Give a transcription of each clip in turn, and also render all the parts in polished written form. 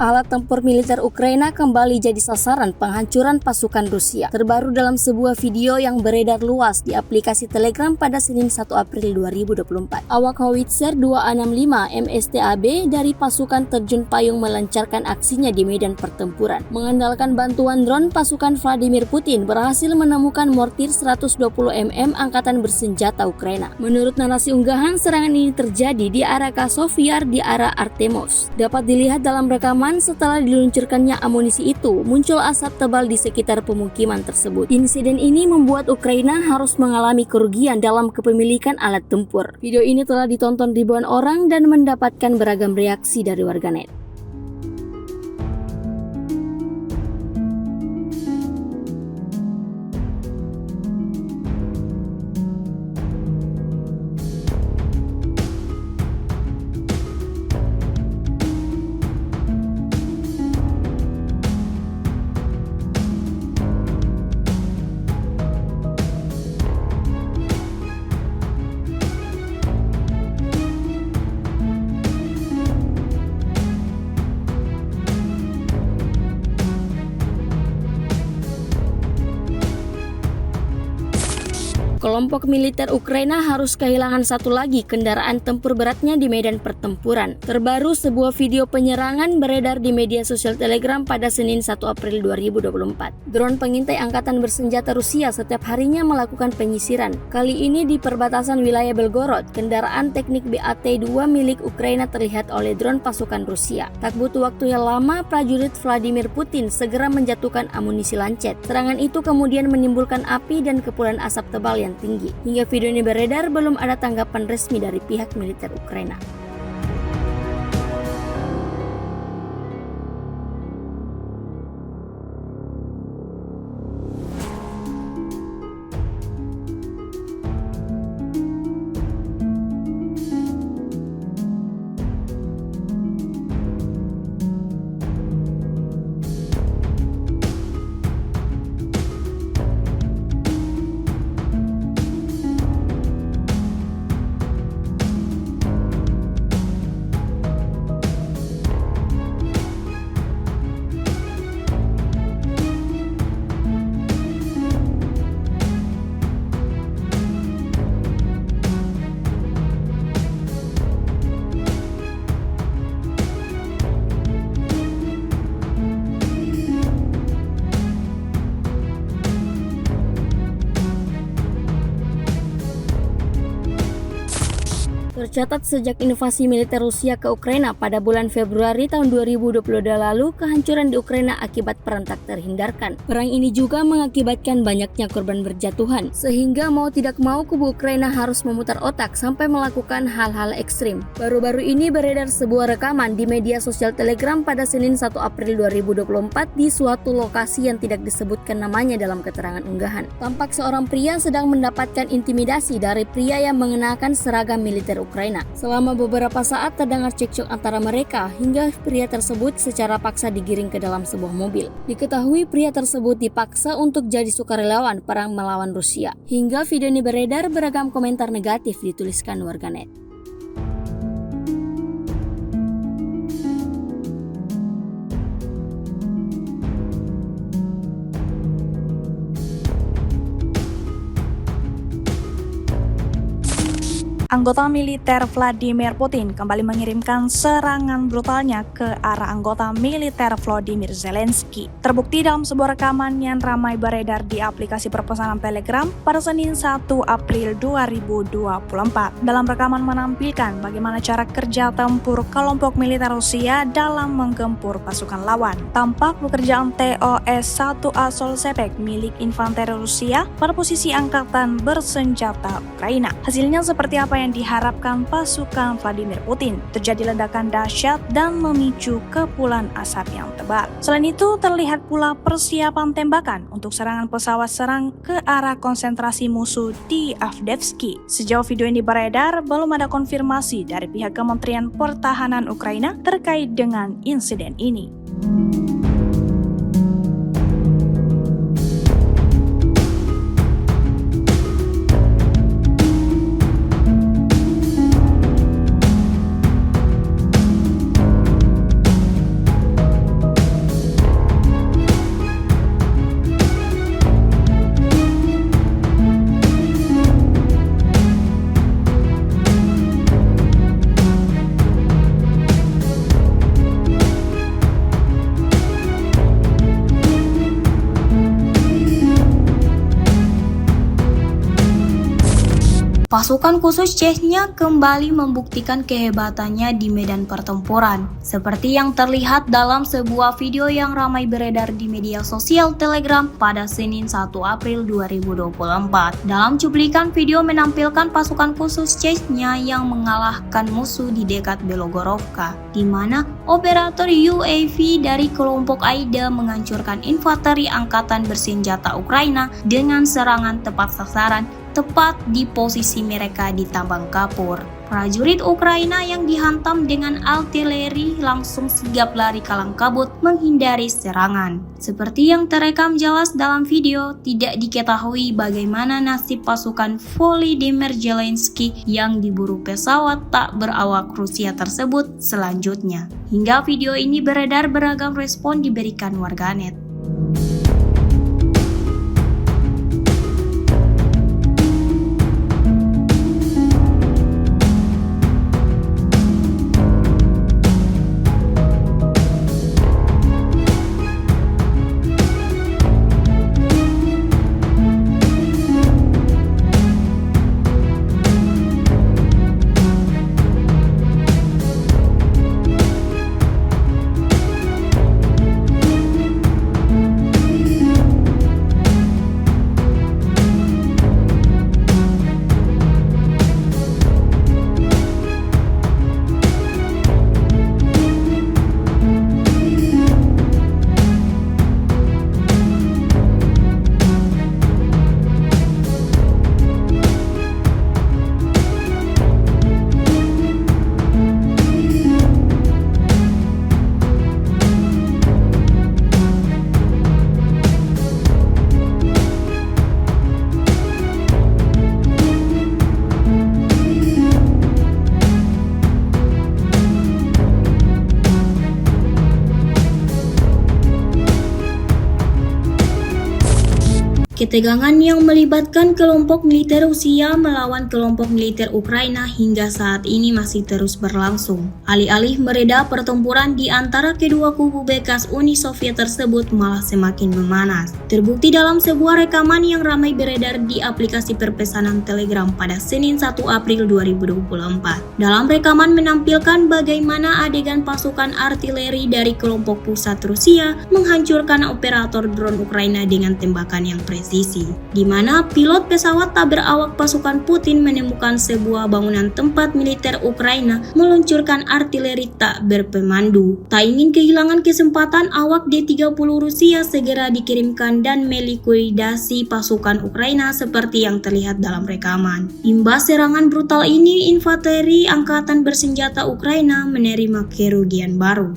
Alat tempur militer Ukraina kembali jadi sasaran penghancuran pasukan Rusia. Terbaru dalam sebuah video yang beredar luas di aplikasi Telegram pada Senin 1 April 2024. Awak Howitzer 265 MSTAB dari pasukan terjun payung melancarkan aksinya di medan pertempuran. Mengandalkan bantuan drone, pasukan Vladimir Putin berhasil menemukan mortir 120 mm angkatan bersenjata Ukraina. Menurut narasi unggahan, serangan ini terjadi di arah Kazov Yar di arah Artemos. Dapat dilihat dalam rekaman, setelah diluncurkannya amunisi itu, muncul asap tebal di sekitar pemukiman tersebut. Insiden ini membuat Ukraina harus mengalami kerugian dalam kepemilikan alat tempur. Video ini telah ditonton ribuan orang dan mendapatkan beragam reaksi dari warganet. Kelompok militer Ukraina harus kehilangan satu lagi kendaraan tempur beratnya di medan pertempuran. Terbaru, sebuah video penyerangan beredar di media sosial Telegram pada Senin 1 April 2024. Drone pengintai angkatan bersenjata Rusia setiap harinya melakukan penyisiran. Kali ini di perbatasan wilayah Belgorod, kendaraan teknik BAT-2 milik Ukraina terlihat oleh drone pasukan Rusia. Tak butuh waktu yang lama, prajurit Vladimir Putin segera menjatuhkan amunisi lancet. Serangan itu kemudian menimbulkan api dan kepulan asap tebal yang tinggi. Hingga video ini beredar, belum ada tanggapan resmi dari pihak militer Ukraina. Tercatat sejak invasi militer Rusia ke Ukraina pada bulan Februari tahun 2022 lalu, kehancuran di Ukraina akibat perang tak terhindarkan. Perang ini juga mengakibatkan banyaknya korban berjatuhan, sehingga mau tidak mau kubu Ukraina harus memutar otak sampai melakukan hal-hal ekstrim. Baru-baru ini beredar sebuah rekaman di media sosial Telegram pada Senin 1 April 2024 di suatu lokasi yang tidak disebutkan namanya dalam keterangan unggahan. Tampak seorang pria sedang mendapatkan intimidasi dari pria yang mengenakan seragam militer Ukraina. Selama beberapa saat terdengar cekcok antara mereka hingga pria tersebut secara paksa digiring ke dalam sebuah mobil. Diketahui pria tersebut dipaksa untuk jadi sukarelawan perang melawan Rusia. Hingga video ini beredar, beragam komentar negatif dituliskan warganet. Anggota militer Vladimir Putin kembali mengirimkan serangan brutalnya ke arah anggota militer Volodymyr Zelensky. Terbukti dalam sebuah rekaman yang ramai beredar di aplikasi perpesanan Telegram pada Senin 1 April 2024. Dalam rekaman menampilkan bagaimana cara kerja tempur kelompok militer Rusia dalam menggempur pasukan lawan. Tampak pekerjaan TOS-1A Solsepek milik infanteri Rusia pada posisi angkatan bersenjata Ukraina. Hasilnya seperti apa yang diharapkan pasukan Vladimir Putin. Terjadi ledakan dahsyat dan memicu kepulan asap yang tebal. Selain itu, terlihat pula persiapan tembakan untuk serangan pesawat serang ke arah konsentrasi musuh di Avdiivka. Sejauh video ini beredar, belum ada konfirmasi dari pihak Kementerian Pertahanan Ukraina terkait dengan insiden ini. Pasukan khusus Chechnya kembali membuktikan kehebatannya di medan pertempuran, seperti yang terlihat dalam sebuah video yang ramai beredar di media sosial Telegram pada Senin 1 April 2024. Dalam cuplikan video menampilkan pasukan khusus Chechnya yang mengalahkan musuh di dekat Belogorovka, di mana operator UAV dari kelompok AIDA menghancurkan infanteri angkatan bersenjata Ukraina dengan serangan tepat sasaran tepat di posisi mereka di tambang kapur. Prajurit Ukraina yang dihantam dengan artileri langsung sigap lari kalang kabut menghindari serangan. Seperti yang terekam jelas dalam video, tidak diketahui bagaimana nasib pasukan Volodymyr Zelensky yang diburu pesawat tak berawak Rusia tersebut selanjutnya. Hingga video ini beredar, beragam respon diberikan warganet. Ketegangan yang melibatkan kelompok militer Rusia melawan kelompok militer Ukraina hingga saat ini masih terus berlangsung. Alih-alih mereda, pertempuran di antara kedua kubu bekas Uni Soviet tersebut malah semakin memanas. Terbukti dalam sebuah rekaman yang ramai beredar di aplikasi perpesanan Telegram pada Senin 1 April 2024. Dalam rekaman menampilkan bagaimana adegan pasukan artileri dari kelompok pusat Rusia menghancurkan operator drone Ukraina dengan tembakan yang presisi, di mana pilot pesawat tak berawak pasukan Putin menemukan sebuah bangunan tempat militer Ukraina meluncurkan artileri tak berpemandu. Tak ingin kehilangan kesempatan, awak D-30 Rusia segera dikirimkan dan melikuidasi pasukan Ukraina seperti yang terlihat dalam rekaman. Imbas serangan brutal ini, infanteri angkatan bersenjata Ukraina menerima kerugian baru.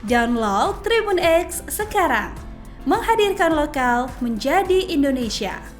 Download Tribun X sekarang, menghadirkan lokal menjadi Indonesia.